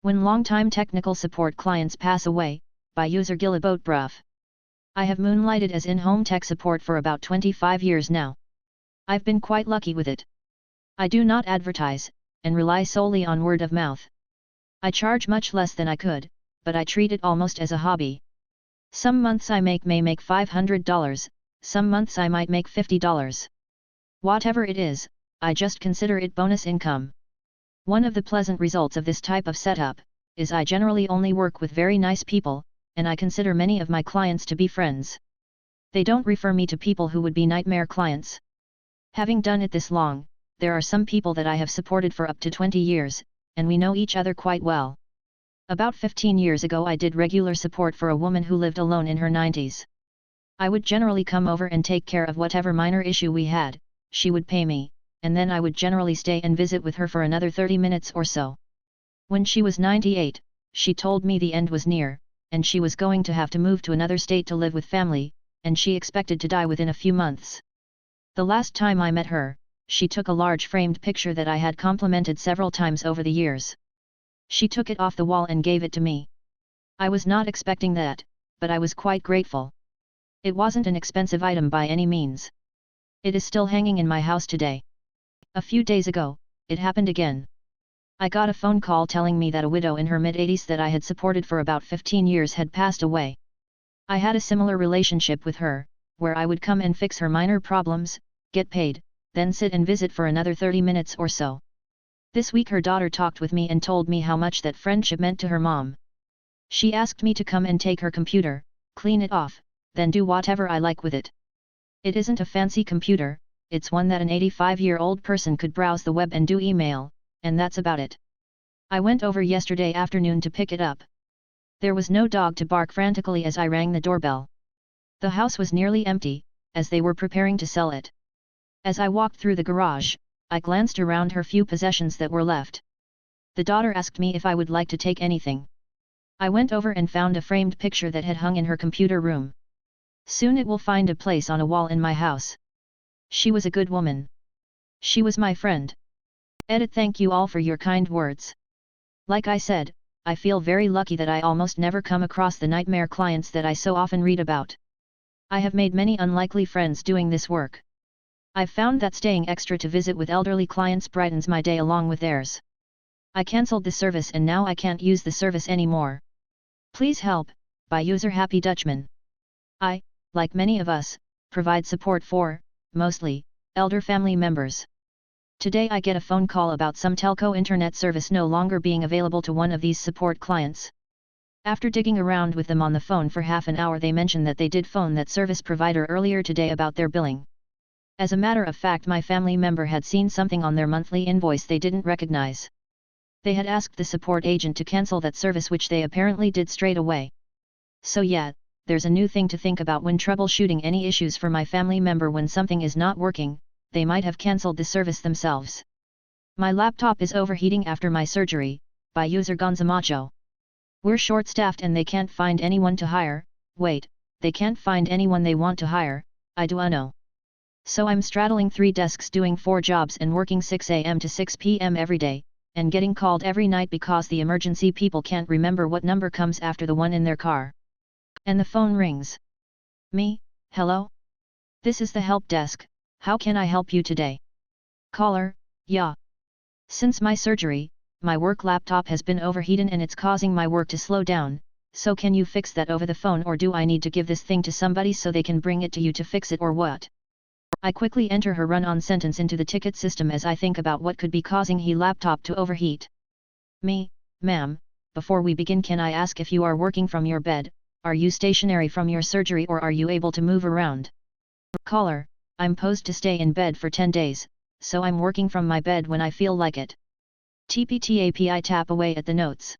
When long-time technical support clients pass away, by user Gilabotbruf. I have moonlighted as in-home tech support for about 25 years now. I've been quite lucky with it. I do not advertise, and rely solely on word of mouth. I charge much less than I could, but I treat it almost as a hobby. Some months I may make $500, some months I might make $50. Whatever it is, I just consider it bonus income. One of the pleasant results of this type of setup, is I generally only work with very nice people, and I consider many of my clients to be friends. They don't refer me to people who would be nightmare clients. Having done it this long, there are some people that I have supported for up to 20 years, and we know each other quite well. About 15 years ago I did regular support for a woman who lived alone in her 90s. I would generally come over and take care of whatever minor issue we had, she would pay me, and then I would generally stay and visit with her for another 30 minutes or so. When she was 98, she told me the end was near, and she was going to have to move to another state to live with family, and she expected to die within a few months. The last time I met her, she took a large framed picture that I had complimented several times over the years. She took it off the wall and gave it to me. I was not expecting that, but I was quite grateful. It wasn't an expensive item by any means. It is still hanging in my house today. A few days ago, it happened again. I got a phone call telling me that a widow in her mid-80s that I had supported for about 15 years had passed away. I had a similar relationship with her, where I would come and fix her minor problems, get paid, then sit and visit for another 30 minutes or so. This week her daughter talked with me and told me how much that friendship meant to her mom. She asked me to come and take her computer, clean it off, then do whatever I like with it. It isn't a fancy computer, it's one that an 85-year-old person could browse the web and do email, and that's about it. I went over yesterday afternoon to pick it up. There was no dog to bark frantically as I rang the doorbell. The house was nearly empty, as they were preparing to sell it. As I walked through the garage, I glanced around her few possessions that were left. The daughter asked me if I would like to take anything. I went over and found a framed picture that had hung in her computer room. Soon it will find a place on a wall in my house. She was a good woman. She was my friend. Edit. Thank you all for your kind words. Like I said, I feel very lucky that I almost never come across the nightmare clients that I so often read about. I have made many unlikely friends doing this work. I've found that staying extra to visit with elderly clients brightens my day along with theirs. I cancelled the service and now I can't use the service anymore. Please help, by user Happy Dutchman. I, like many of us, provide support for, mostly, elder family members. Today I get a phone call about some telco internet service no longer being available to one of these support clients. After digging around with them on the phone for half an hour they mention that they did phone that service provider earlier today about their billing. As a matter of fact my family member had seen something on their monthly invoice they didn't recognize. They had asked the support agent to cancel that service which they apparently did straight away. So yeah, there's a new thing to think about when troubleshooting any issues for my family member. When something is not working, they might have cancelled the service themselves. My laptop is overheating after my surgery, by user Gonzamacho. We're short-staffed and they can't find anyone to hire. Wait, they can't find anyone they want to hire, I do know. So I'm straddling 3 desks doing 4 jobs and working 6 a.m. to 6 p.m. every day, and getting called every night because the emergency people can't remember what number comes after the one in their car. And the phone rings. Me, hello? This is the help desk, how can I help you today? Caller, yeah. Since my surgery, my work laptop has been overheating and it's causing my work to slow down, so can you fix that over the phone or do I need to give this thing to somebody so they can bring it to you to fix it or what? I quickly enter her run-on sentence into the ticket system as I think about what could be causing he laptop to overheat. Me, ma'am, before we begin can I ask if you are working from your bed, are you stationary from your surgery or are you able to move around? Caller, I'm posed to stay in bed for 10 days, so I'm working from my bed when I feel like it. TPT API tap away at the notes.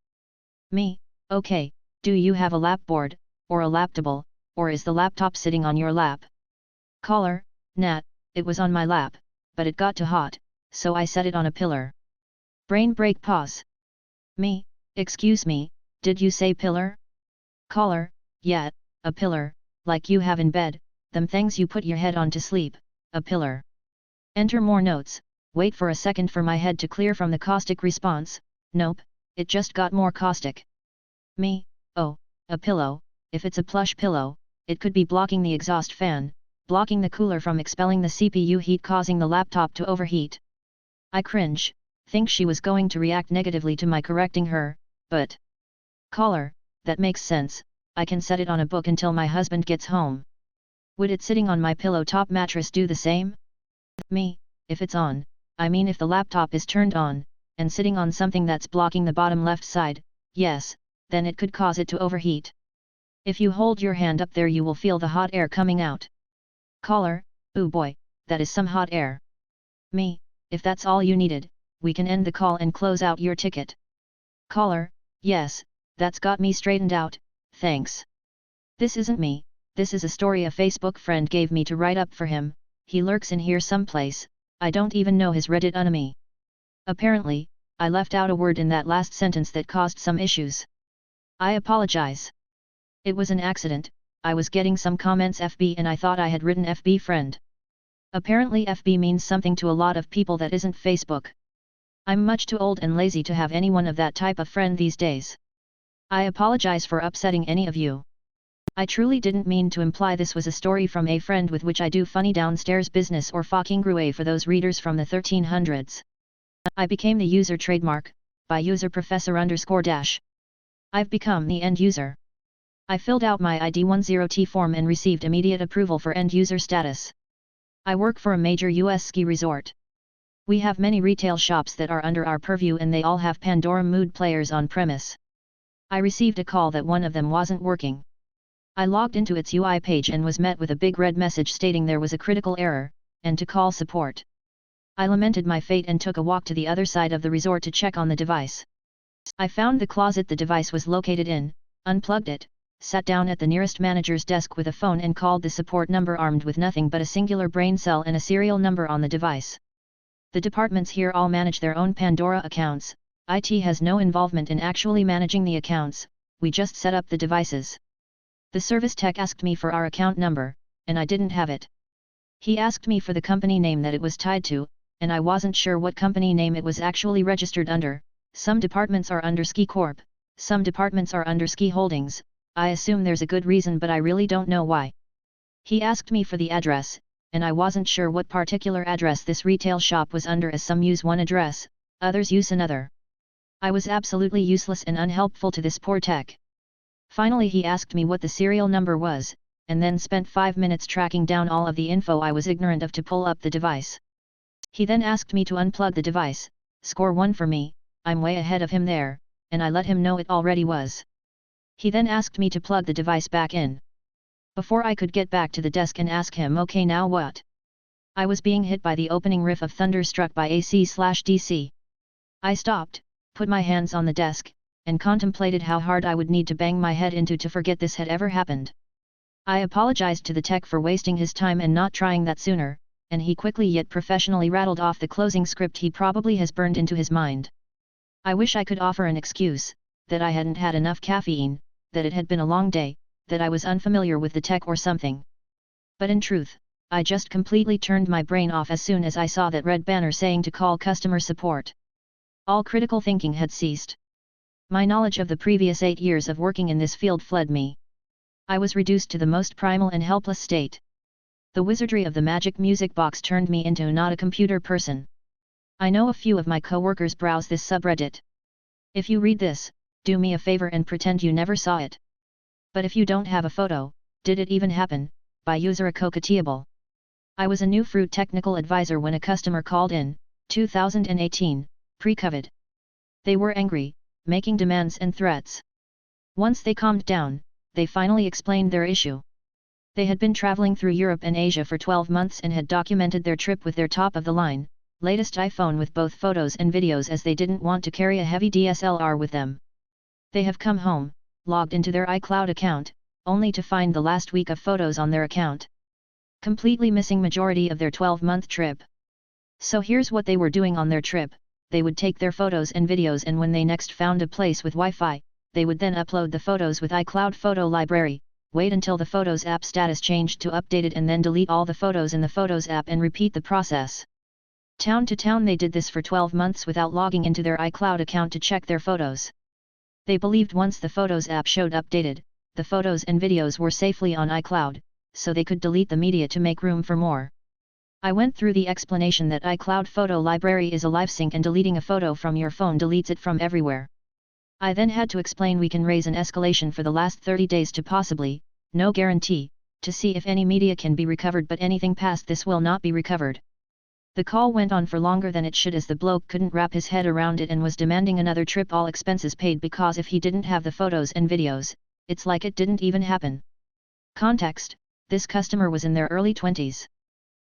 Me, okay, do you have a lapboard, or a laptable, or is the laptop sitting on your lap? Caller, Nat, it was on my lap, but it got too hot, so I set it on a pillar. Brain break pause. Me, excuse me, did you say pillar? Caller, yeah, a pillar, like you have in bed, them things you put your head on to sleep, a pillar. Enter more notes, wait for a second for my head to clear from the caustic response, nope, It just got more caustic. Me, oh, a pillow, if it's a plush pillow, it could be blocking the exhaust fan, blocking the cooler from expelling the CPU heat causing the laptop to overheat. I cringe, think she was going to react negatively to my correcting her, but... Caller, that makes sense, I can set it on a book until my husband gets home. Would it sitting on my pillow top mattress do the same? Me, if it's on, I mean if the laptop is turned on, and sitting on something that's blocking the bottom left side, yes, then it could cause it to overheat. If you hold your hand up there you will feel the hot air coming out. Caller, ooh boy, that is some hot air. Me, if that's all you needed, we can end the call and close out your ticket. Caller, yes, that's got me straightened out, thanks. This isn't me, this is a story a Facebook friend gave me to write up for him, he lurks in here someplace, I don't even know his Reddit enemy. Apparently, I left out a word in that last sentence that caused some issues. I apologize. It was an accident, I was getting some comments FB and I thought I had written FB friend. Apparently FB means something to a lot of people that isn't Facebook. I'm much too old and lazy to have anyone of that type of friend these days. I apologize for upsetting any of you. I truly didn't mean to imply this was a story from a friend with which I do funny downstairs business or fucking grue for those readers from the 1300s. I became the user trademark, by user professor _. I've become the end user. I filled out my ID10T form and received immediate approval for end user status. I work for a major US ski resort. We have many retail shops that are under our purview and they all have Pandora Mood players on premise. I received a call that one of them wasn't working. I logged into its UI page and was met with a big red message stating there was a critical error, and to call support. I lamented my fate and took a walk to the other side of the resort to check on the device. I found the closet the device was located in, unplugged it, sat down at the nearest manager's desk with a phone and called the support number armed with nothing but a singular brain cell and a serial number on the device. The departments here all manage their own Pandora accounts, IT has no involvement in actually managing the accounts, we just set up the devices. The service tech asked me for our account number, and I didn't have it. He asked me for the company name that it was tied to, and I wasn't sure what company name it was actually registered under. Some departments are under Ski Corp, some departments are under Ski Holdings, I assume there's a good reason but I really don't know why. He asked me for the address, and I wasn't sure what particular address this retail shop was under as some use one address, others use another. I was absolutely useless and unhelpful to this poor tech. Finally he asked me what the serial number was, and then spent 5 minutes tracking down all of the info I was ignorant of to pull up the device. He then asked me to unplug the device, score 1 for me, I'm way ahead of him there, and I let him know it already was. He then asked me to plug the device back in. Before I could get back to the desk and ask him okay now what? I was being hit by the opening riff of thunder struck by AC/DC. I stopped, put my hands on the desk, and contemplated how hard I would need to bang my head into to forget this had ever happened. I apologized to the tech for wasting his time and not trying that sooner, and he quickly yet professionally rattled off the closing script he probably has burned into his mind. I wish I could offer an excuse, that I hadn't had enough caffeine, that it had been a long day, that I was unfamiliar with the tech or something. But in truth, I just completely turned my brain off as soon as I saw that red banner saying to call customer support. All critical thinking had ceased. My knowledge of the previous 8 years of working in this field fled me. I was reduced to the most primal and helpless state. The wizardry of the magic music box turned me into not a computer person. I know a few of my coworkers browse this subreddit. If you read this, do me a favor and pretend you never saw it. But if you don't have a photo, did it even happen, by user Cockatiable. I was a new fruit technical advisor when a customer called in, 2018, pre-COVID. They were angry, making demands and threats. Once they calmed down, they finally explained their issue. They had been traveling through Europe and Asia for 12 months and had documented their trip with their top-of-the-line, latest iPhone with both photos and videos as they didn't want to carry a heavy DSLR with them. They have come home, logged into their iCloud account, only to find the last week of photos on their account. Completely missing majority of their 12-month trip. So here's what they were doing on their trip, they would take their photos and videos and when they next found a place with Wi-Fi, they would then upload the photos with iCloud Photo Library, wait until the Photos app status changed to updated and then delete all the photos in the Photos app and repeat the process. Town to town they did this for 12 months without logging into their iCloud account to check their photos. They believed once the Photos app showed updated, the photos and videos were safely on iCloud, so they could delete the media to make room for more. I went through the explanation that iCloud Photo Library is a live sync and deleting a photo from your phone deletes it from everywhere. I then had to explain we can raise an escalation for the last 30 days to possibly, no guarantee, to see if any media can be recovered, but anything past this will not be recovered. The call went on for longer than it should as the bloke couldn't wrap his head around it and was demanding another trip, all expenses paid, because if he didn't have the photos and videos, it's like it didn't even happen. Context: this customer was in their early 20s.